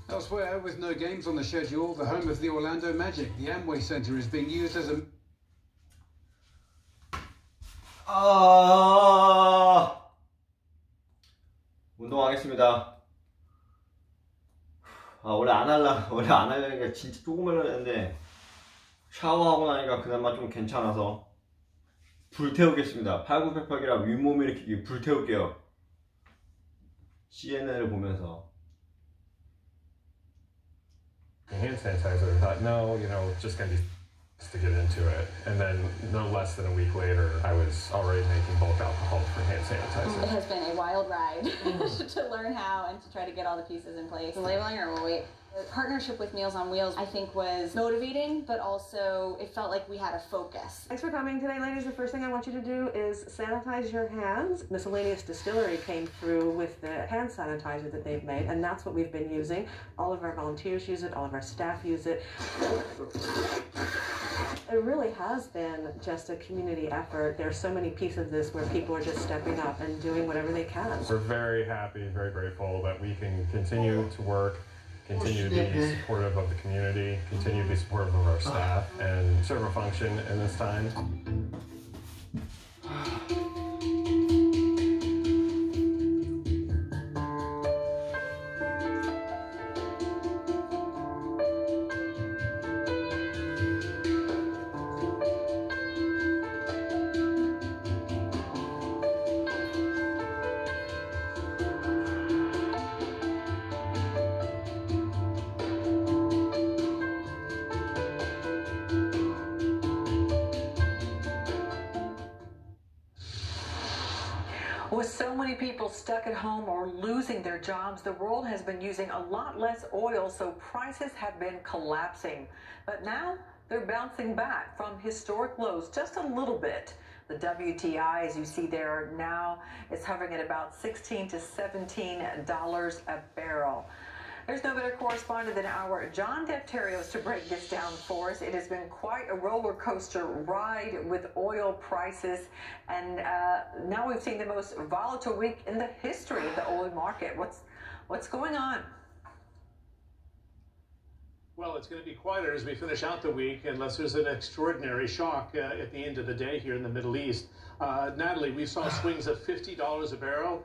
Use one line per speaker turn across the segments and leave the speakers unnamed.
Elsewhere, with no games on the schedule, the home of the Orlando Magic, the Amway Center, is being used as a...
운동하겠습니다. 원래 안 하려니까 진짜 조금 하려고 했는데 샤워하고 나니까 그나마 좀 괜찮아서 불태우겠습니다. 팔굽혀펴기랑 윗몸 일으키기 불태울게요. CNN을 보면서.
Hand sanitizer, I thought, no, just gonna be to get into it. And then no less than a week later, I was already making bulk alcohol for hand sanitizer.
It has been a wild ride to learn how and to try to get all the pieces in place. The labeling, or we'll wait. The partnership with Meals on Wheels, I think, was motivating, but also it felt like we had a focus.
Thanks for coming today, ladies. The first thing I want you to do is sanitize your hands. Miscellaneous Distillery came through with the hand sanitizer that they've made, and that's what we've been using. All of our volunteers use it, all of our staff use it. It really has been just a community effort. There are so many pieces of this where people are just stepping up and doing whatever they can.
We're very happy, very grateful that we can continue to work, continue to be supportive of the community, continue to be supportive of our staff, and serve a function in this time.
With so many people stuck at home or losing their jobs, the world has been using a lot less oil, so prices have been collapsing. But now they're bouncing back from historic lows just a little bit. The WTI, as you see there now, is hovering at about $16 to $17 a barrel. There's no better correspondent than our John Defterios to break this down for us. It has been quite a roller coaster ride with oil prices, and now we've seen the most volatile week in the history of the oil market. What's going on?
Well, it's going to be quieter as we finish out the week, unless there's an extraordinary shock at the end of the day here in the Middle East. Natalie, we saw swings of $50 a barrel.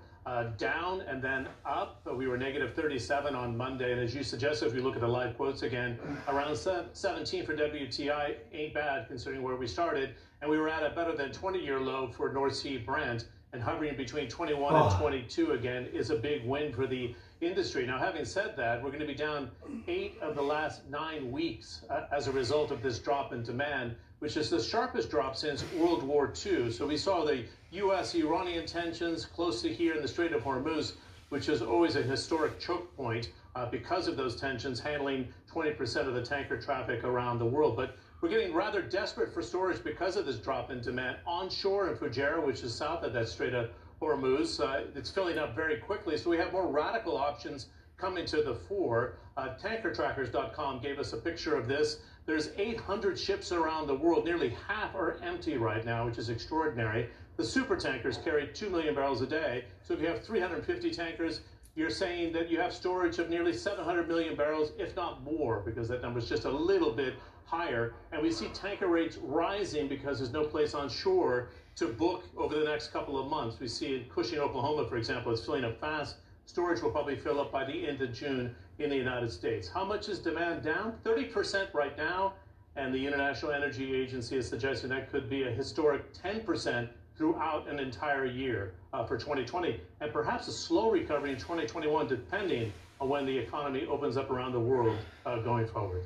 Down and then up. We were negative 37 on Monday, and as you suggested, if we look at the live quotes again, around 17 for WTI ain't bad considering where we started, and we were at a better than 20-year low for North Sea Brent, and hovering between 21 and 22 again is a big win for the industry. Now, having said that, we're going to be down 8 of the last 9 weeks as a result of this drop in demand, which is the sharpest drop since World War II. So we saw the U.S.-Iranian tensions close to here in the Strait of Hormuz, which is always a historic choke point because of those tensions, handling 20% of the tanker traffic around the world. But we're getting rather desperate for storage because of this drop in demand. Onshore in Fujairah, which is south of that Strait of Hormuz, it's filling up very quickly. So we have more radical options coming to the fore. Tankertrackers.com gave us a picture of this. There's 800 ships around the world. Nearly half are empty right now, which is extraordinary. The super tankers carry 2 million barrels a day. So if you have 350 tankers, you're saying that you have storage of nearly 700 million barrels, if not more, because that number is just a little bit higher. And we see tanker rates rising because there's no place on shore to book over the next couple of months. We see in Cushing, Oklahoma, for example, it's filling up fast. Storage will probably fill up by the end of June in the United States. How much is demand down? 30% right now, and the International Energy Agency is suggesting that could be a historic 10% throughout an entire year for 2020, and perhaps a slow recovery in 2021, depending on when the economy opens up around the world going forward.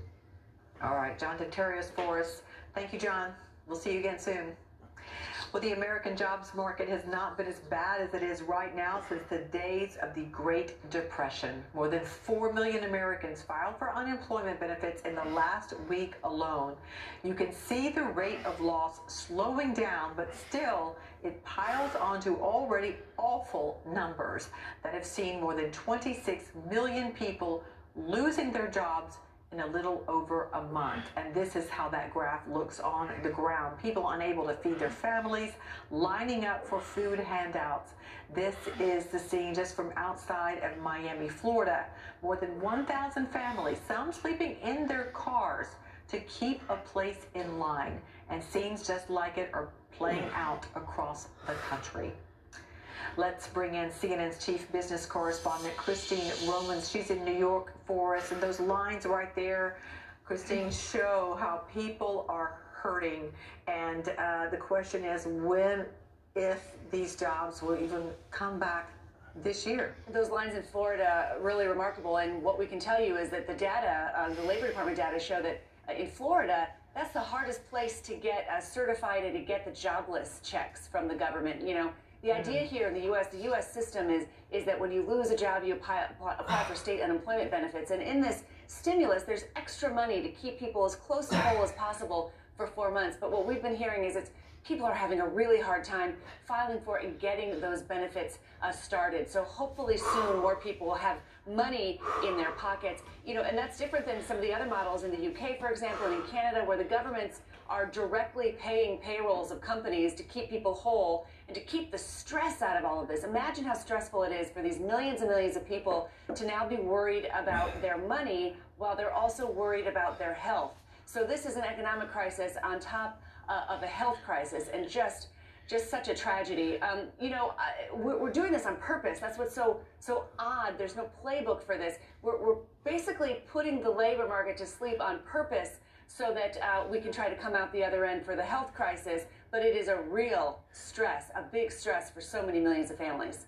All right, John Defterios for us. Thank you, John. We'll see you again soon. Well, the American jobs market has not been as bad as it is right now since the days of the Great Depression. More than 4 million Americans filed for unemployment benefits in the last week alone. You can see the rate of loss slowing down, but still it piles onto already awful numbers that have seen more than 26 million people losing their jobs in a little over a month. And this is how that graph looks on the ground. People unable to feed their families, lining up for food handouts. This is the scene just from outside of Miami, Florida. More than 1,000 families, some sleeping in their cars to keep a place in line. And scenes just like it are playing out across the country. Let's bring in CNN's chief business correspondent, Christine Romans. She's in New York for us, and those lines right there, Christine, show how people are hurting. And the question is when, if these jobs will even come back this year.
Those lines in Florida are really remarkable, and what we can tell you is that the data, the Labor Department data, show that in Florida, that's the hardest place to get certified and to get the jobless checks from the government. You know, the idea here in the U.S. system is that when you lose a job, you apply for state unemployment benefits. And in this stimulus, there's extra money to keep people as close to whole as possible for 4 months. But what we've been hearing is people are having a really hard time filing for and getting those benefits started. So hopefully soon more people will have money in their pockets. You know, and that's different than some of the other models in the UK, for example, and in Canada, where the governments are directly paying payrolls of companies to keep people whole and to keep the stress out of all of this. Imagine how stressful it is for these millions and millions of people to now be worried about their money while they're also worried about their health. So this is an economic crisis on top of a health crisis, and just such a tragedy. You know, we're doing this on purpose. That's what's so odd. There's no playbook for this. We're basically putting the labor market to sleep on purpose so that we can try to come out the other end for the health crisis. But it is a real stress, a big stress for so many millions of families.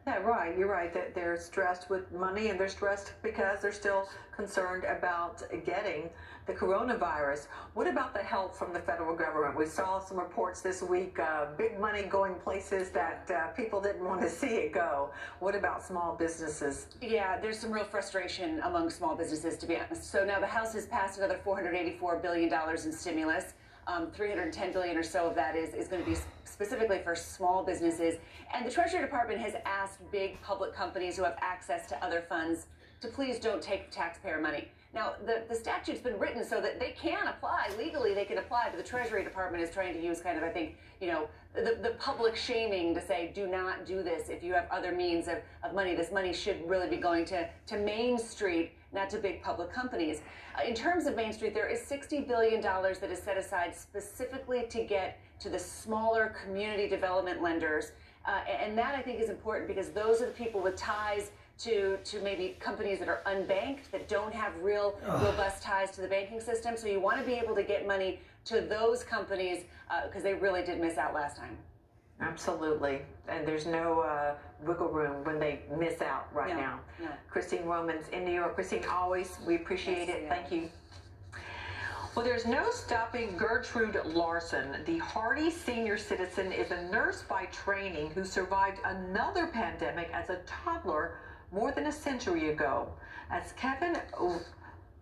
Yeah, right. You're right that they're stressed with money, and they're stressed because they're still concerned about getting the coronavirus. What about the help from the federal government? We saw some reports this week, big money going places that people didn't want to see it go. What about small businesses?
Yeah, there's some real frustration among small businesses, to be honest. So now the House has passed another $484 billion in stimulus. $310 billion or so of that is going to be specifically for small businesses. And the Treasury Department has asked big public companies who have access to other funds to please don't take taxpayer money. Now, the statute's been written so that they can apply. Legally, they can apply, but the Treasury Department is trying to use kind of, I think, you know, the public shaming to say, do not do this if you have other means of money. This money should really be going to Main Street, not to big public companies. In terms of Main Street, there is $60 billion that is set aside specifically to get to the smaller community development lenders. And that, I think, is important because those are the people with ties to maybe companies that are unbanked, that don't have real robust ties to the banking system. So you want to be able to get money to those companies because they really did miss out last time.
Absolutely. And there's no wiggle room when they miss out now.
No.
Christine Romans in New York. Christine, always, we appreciate it. Thank you. Well, there's no stopping Gertrude Larson. The hardy senior citizen is a nurse by training who survived another pandemic as a toddler more than a century ago. As Kevin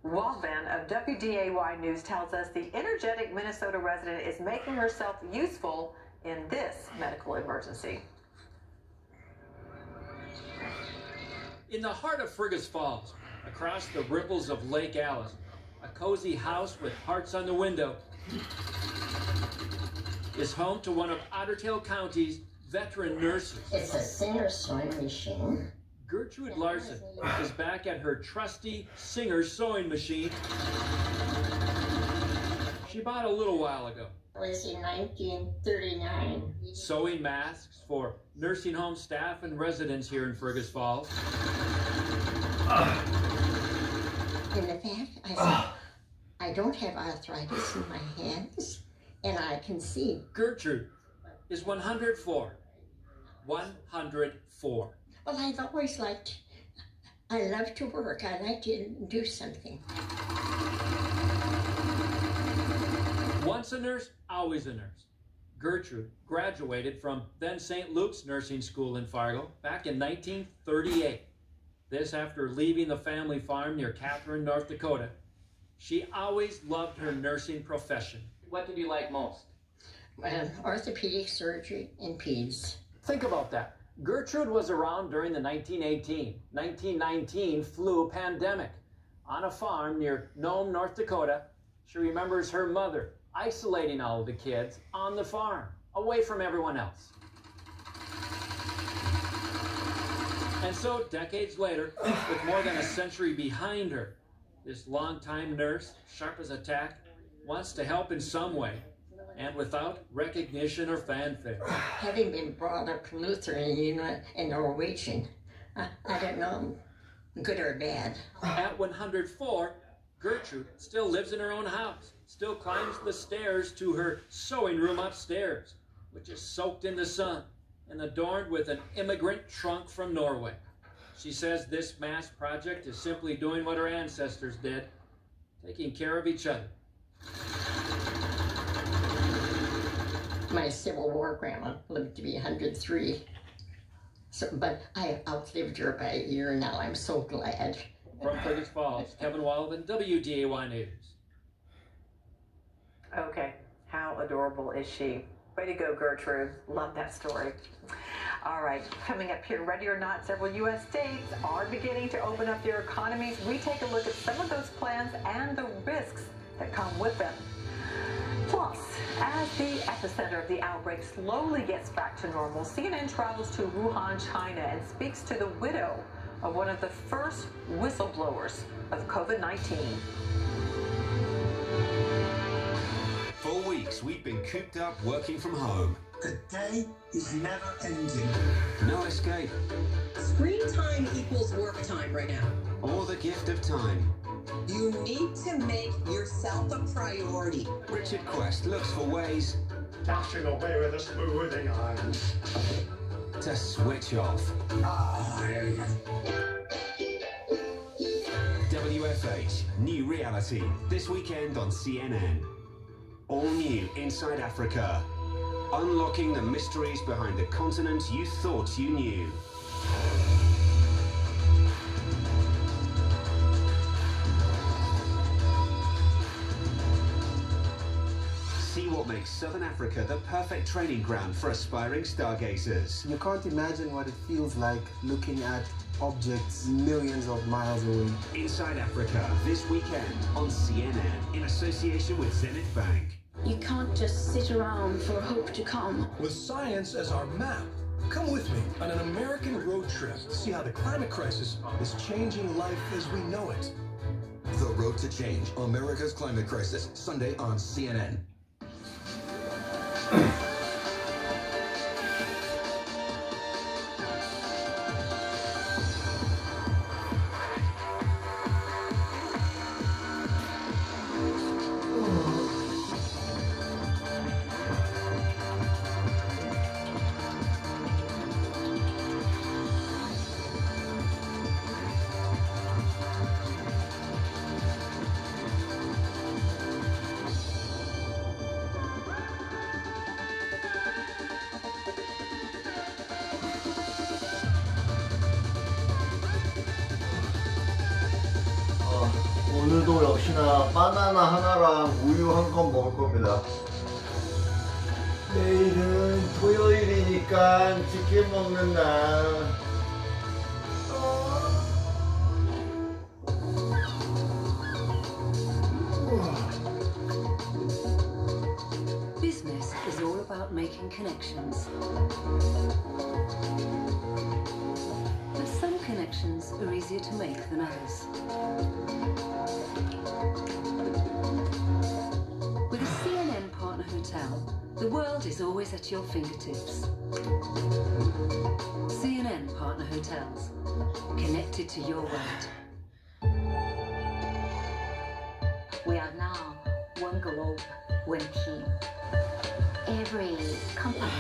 Walvan of WDAY News tells us, the energetic Minnesota resident is making herself useful in this medical emergency.
In the heart of Fergus Falls, across the ripples of Lake Alice, a cozy house with hearts on the window is home to one of Otter Tail County's veteran nurses.
It's a Singer sewing machine.
Gertrude Larson is back at her trusty Singer sewing machine she bought a little while ago.
It was in 1939.
Sewing masks for nursing home staff and residents here in Fergus Falls.
In the back, I said, I don't have arthritis in my hands, and I can see.
Gertrude is 104. 104.
Well, I've always liked, I love to work. I like to do something.
Once a nurse, always a nurse. Gertrude graduated from then St. Luke's Nursing School in Fargo back in 1938. This after leaving the family farm near Catherine, North Dakota. She always loved her nursing profession. What did you like most?
Orthopedic surgery and peds.
Think about that. Gertrude was around during the 1919-1919 flu pandemic. On a farm near Nome, North Dakota, she remembers her mother isolating all of the kids on the farm, away from everyone else. And so, decades later, with more than a century behind her, this longtime nurse, sharp as a tack, wants to help in some way, and without recognition or fanfare.
Having been brought up Lutheran, and Norwegian, I don't know, good or bad.
At 104, Gertrude still lives in her own house, still climbs the stairs to her sewing room upstairs, which is soaked in the sun and adorned with an immigrant trunk from Norway. She says this mass project is simply doing what her ancestors did, taking care of each other.
My Civil War grandma lived to be 103. So, but I outlived her by a year now. I'm so glad.
From Fergus Falls, Kevin Wildman, WDAY News.
Okay, how adorable is she? Way to go, Gertrude. Love that story. All right, coming up here, ready or not, several U.S. states are beginning to open up their economies. We take a look at some of those plans and the risks that come with them. Plus, as the epicenter of the outbreak slowly gets back to normal, CNN travels to Wuhan, China, and speaks to the widow of one of the first whistleblowers of COVID-19.
For weeks, we've been cooped up working from home.
The day is never ending.
No escape.
Screen time equals work time right now.
Or the gift of time.
You need to make yourself a priority.
Richard Quest looks for ways
Dashing away with a smoothing iron.
to switch off. WFH, New Reality, this weekend on CNN. All new Inside Africa. Unlocking the mysteries behind the continent you thought you knew. See what makes Southern Africa the perfect training ground for aspiring stargazers.
You can't imagine what it feels like looking at objects millions of miles away.
Inside Africa, this weekend on CNN in association with Zenith Bank.
You can't just sit around for hope to come.
With science as our map, come with me on an American road trip to see how the climate crisis is changing life as we know it.
The Road to Change, America's Climate Crisis, Sunday on CNN.
오늘도 역시나 바나나 하나랑 우유 한 컵 먹을 겁니다. 내일은 토요일이니까 치킨 먹는 날.
Business is all about making connections. But some connections are easier to make than others. With a CNN partner hotel, the world is always at your fingertips. CNN partner hotels, connected to your world.
We are now one globe, one team. Every company,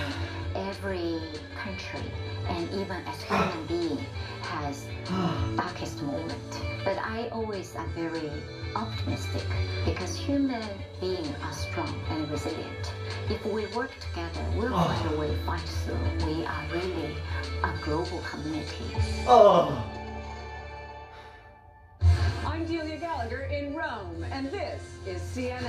every country, and even as human being has darkest moment. But I always am very optimistic because human beings are strong and resilient. If we work together, we'll find a way to fight through. We are really a global community.
I'm Delia Gallagher in Rome, and this is CNN.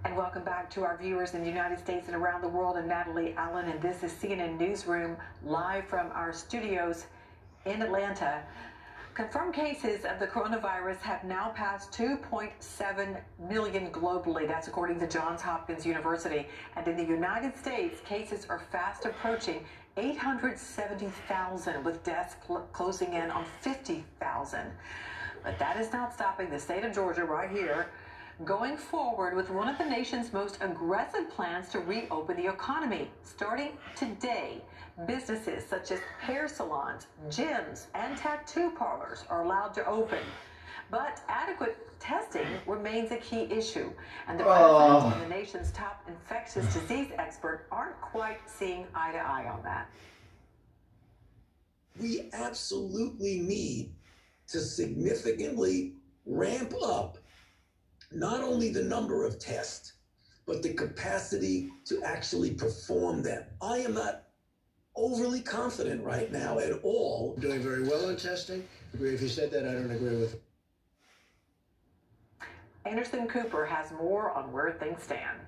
And welcome back. back to our viewers in the United States and around the world. I'm Natalie Allen, and this is CNN Newsroom live from our studios in Atlanta. Confirmed cases of the coronavirus have now passed 2.7 million globally. That's according to Johns Hopkins University. And in the United States, cases are fast approaching 870,000, with deaths closing in on 50,000. But that is not stopping the state of Georgia right here going forward with one of the nation's most aggressive plans to reopen the economy. Starting today, businesses such as hair salons, gyms, and tattoo parlors are allowed to open. But adequate testing remains a key issue, and the president and the nation's top infectious disease expert aren't quite seeing eye to eye on that.
We absolutely need to significantly ramp up not only the number of tests, but the capacity to actually perform them. I am not overly confident right now at all.
Doing very well on testing. If you said that, I don't agree with it.
Anderson Cooper has more on where things stand.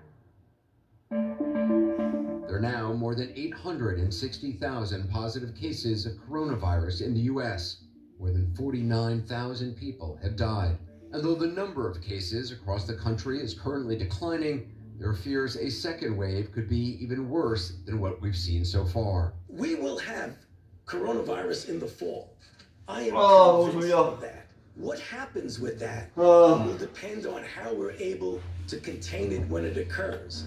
There are now more than 860,000 positive cases of coronavirus in the U.S. More than 49,000 people have died. And though the number of cases across the country is currently declining, there are fears a second wave could be even worse than what we've seen so far.
We will have coronavirus in the fall. I am convinced of that. What happens with that will depend on how we're able to contain it when it occurs.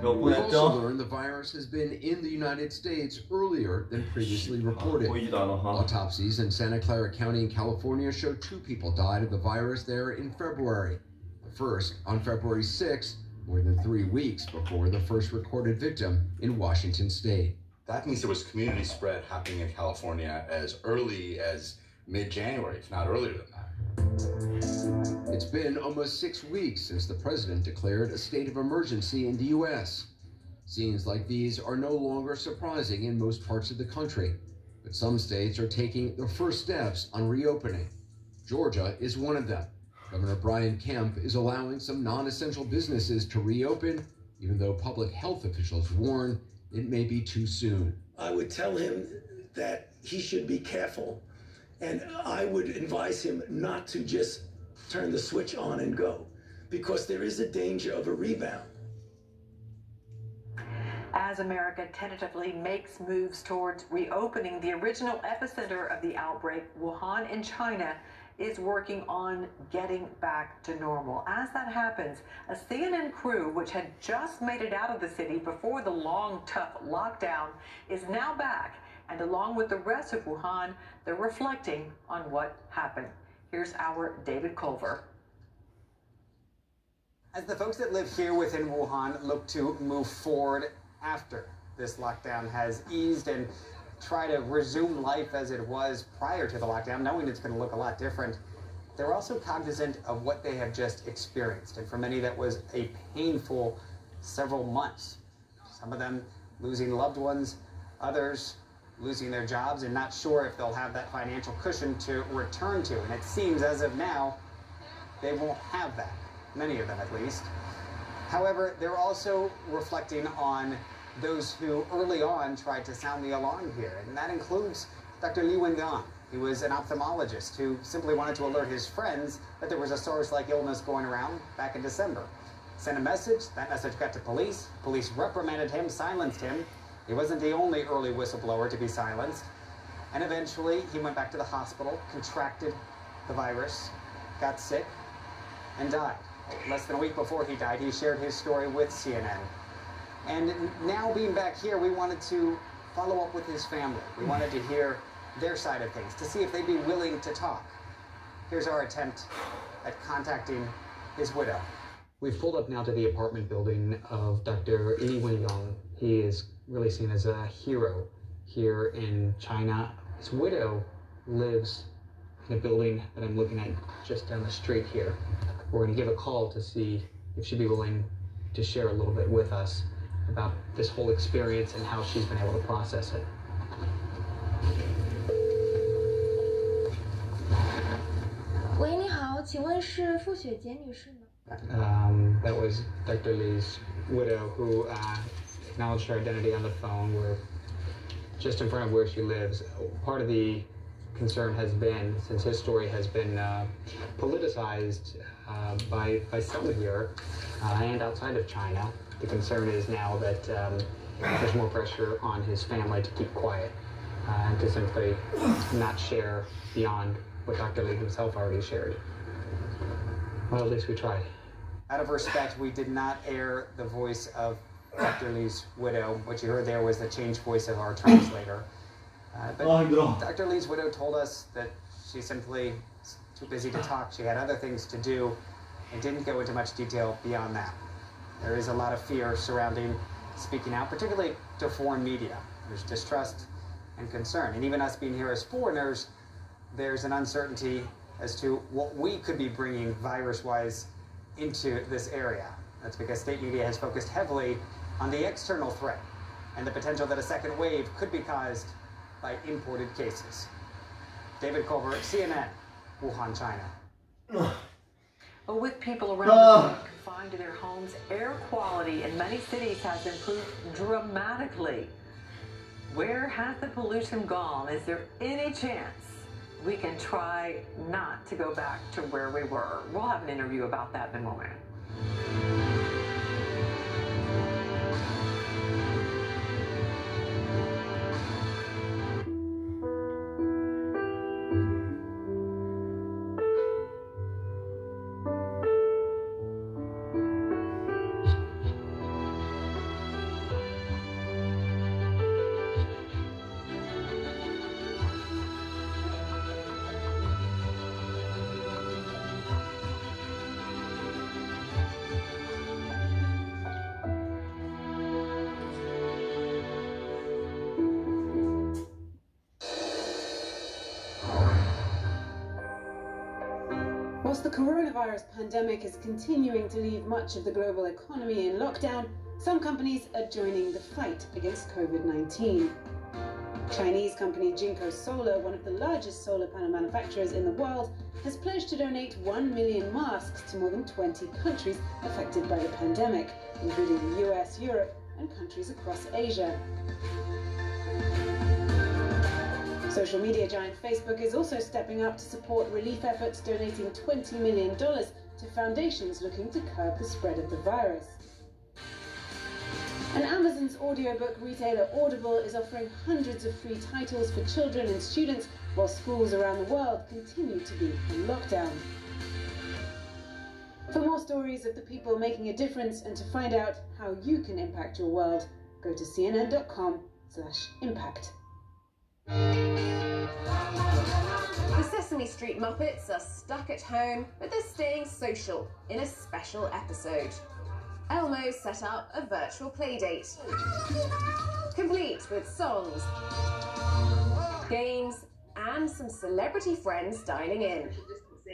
We've also learned the virus has been in the United States earlier than previously reported. Autopsies in Santa Clara County in California show 2 people died of the virus there in February. The first on February 6th, more than 3 weeks before the first recorded victim in Washington state.
That means there was community spread happening in California as early as mid-January, if not earlier than that.
It's been almost 6 weeks since the president declared a state of emergency in the U.S. Scenes like these are no longer surprising in most parts of the country, but some states are taking the first steps on reopening. Georgia is one of them. Governor Brian Kemp is allowing some non-essential businesses to reopen, even though public health officials warn it may be too soon.
I would tell him that he should be careful, and I would advise him not to just turn the switch on and go, because there is a danger of a rebound.
As America tentatively makes moves towards reopening, the original epicenter of the outbreak, Wuhan in China, is working on getting back to normal. As that happens, a CNN crew, which had just made it out of the city before the long, tough lockdown, is now back. And along with the rest of Wuhan, they're reflecting on what happened. Here's our David Culver.
As the folks that live here within Wuhan look to move forward after this lockdown has eased and try to resume life as it was prior to the lockdown, knowing it's going to look a lot different, they're also cognizant of what they have just experienced. And for many, that was a painful several months. Some of them losing loved ones, others losing their jobs and not sure if they'll have that financial cushion to return to. And it seems as of now, they won't have that, many of them at least. However, they're also reflecting on those who early on tried to sound the alarm here, and that includes Dr. Li Wengang. He was an ophthalmologist who simply wanted to alert his friends that there was a SARS-like illness going around back in December. Sent a message, that message got to police. Police reprimanded him, silenced him. He wasn't the only early whistleblower to be silenced. And eventually, he went back to the hospital, contracted the virus, got sick, and died. Less than a week before he died, he shared his story with CNN. And now being back here, we wanted to follow up with his family. We wanted to hear their side of things, to see if they'd be willing to talk. Here's our attempt at contacting his widow. We've pulled up now to the apartment building of Dr. Li Wengang. He is really seen as a hero here in China. His widow lives in a building that I'm looking at just down the street here. We're going to give a call to see if she'd be willing to share a little bit with us about this whole experience and how she's been able to process it. That was Dr. Li's widow who acknowledged her identity on the phone. We're just in front of where she lives. Part of the concern has been, since his story has been politicized by some here and outside of China, the concern is now that there's more pressure on his family to keep quiet and to simply not share beyond what Dr. Lee himself already shared. Well, at least we tried. Out of respect, we did not air the voice of Dr. Lee's widow. What you heard there was the changed voice of our translator. But Dr. Lee's widow told us that she's simply too busy to talk. She had other things to do and didn't go into much detail beyond that. There is a lot of fear surrounding speaking out, particularly to foreign media. There's distrust and concern. And even us being here as foreigners, there's an uncertainty as to what we could be bringing virus-wise into this area. That's because state media has focused heavily on the external threat and the potential that a second wave could be caused by imported cases. David Culver, CNN, Wuhan, China.
Well, with people around the world confined to their homes, air quality in many cities has improved dramatically. Where has the pollution gone? Is there any chance we can try not to go back to where we were? We'll have an interview about that in a moment.
Whilst the coronavirus pandemic is continuing to leave much of the global economy in lockdown, some companies are joining the fight against COVID-19. Chinese company Jinko Solar, one of the largest solar panel manufacturers in the world, has pledged to donate 1 million masks to more than 20 countries affected by the pandemic, including the US, Europe, and countries across Asia. Social media giant Facebook is also stepping up to support relief efforts, donating $20 million to foundations looking to curb the spread of the virus. And Amazon's audiobook retailer Audible is offering hundreds of free titles for children and students, while schools around the world continue to be in lockdown. For more stories of the people making a difference and to find out how you can impact your world, go to cnn.com/impact.
The Sesame Street Muppets are stuck at home, but they're staying social in a special episode. Elmo set up a virtual playdate, complete with songs, games, and some celebrity friends dining in.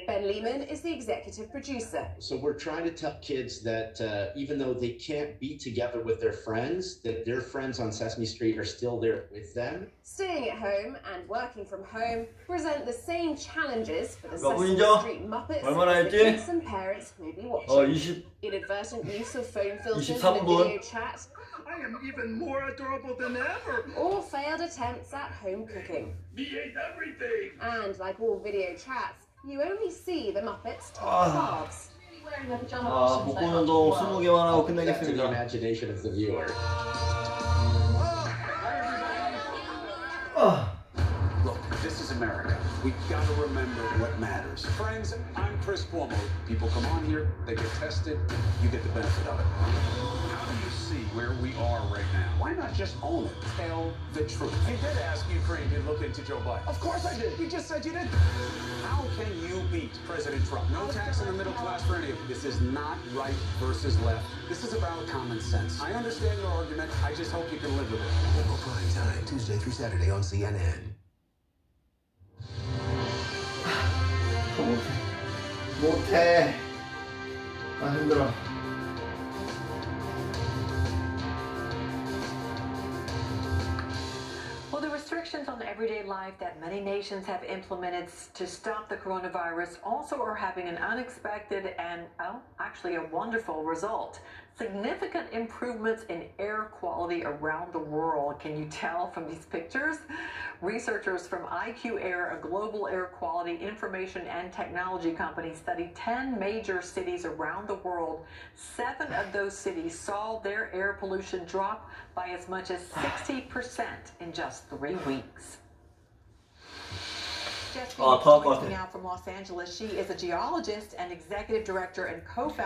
Ben Lehman is the executive producer.
So we're trying to tell kids that even though they can't be together with their friends, that their friends on Sesame Street are still there with them.
Staying at home and working from home present the same challenges for the
이거
Sesame
보이죠?
Street Muppets
얼마나
as the
했지?
kids and parents may be watching.
20
Inadvertent use of phone filters in a
23분.
video chat.
I am even more adorable than ever.
Or failed attempts at home cooking.
Me ate everything.
And like all video chats, you only see the Muppets take baths.
복근 운동 20개만 하고
To the
끝내겠습니다.
imagination of the viewer.
Look, this is America. We gotta remember what matters. Friends, I'm Chris Cuomo. People come on here, they get tested, you get the benefit of it. How do you see where we are right now? Why not just own it? Tell the truth. You did ask Ukraine to look into Joe Biden. Of course I did. You just said you did. How can you beat President Trump? No tax on the middle class for any of you. This is not right versus left. This is about common sense. I understand your argument. I just hope you can live with it.
Local prime time, Tuesday through Saturday on CNN.
못해. 아 힘들어.
Well, the restrictions on everyday life that many nations have implemented to stop the coronavirus also are having an unexpected and, well, actually a wonderful result. significant improvements in air quality around the world. Can you tell from these pictures? Researchers from IQ Air, a global air quality information and technology company, studied 10 major cities around the world. 7 of those cities saw their air pollution drop by as much as 60% in just 3 weeks.
더 것 같아.
Now from Los Angeles, she is a geologist and executive director and co-founder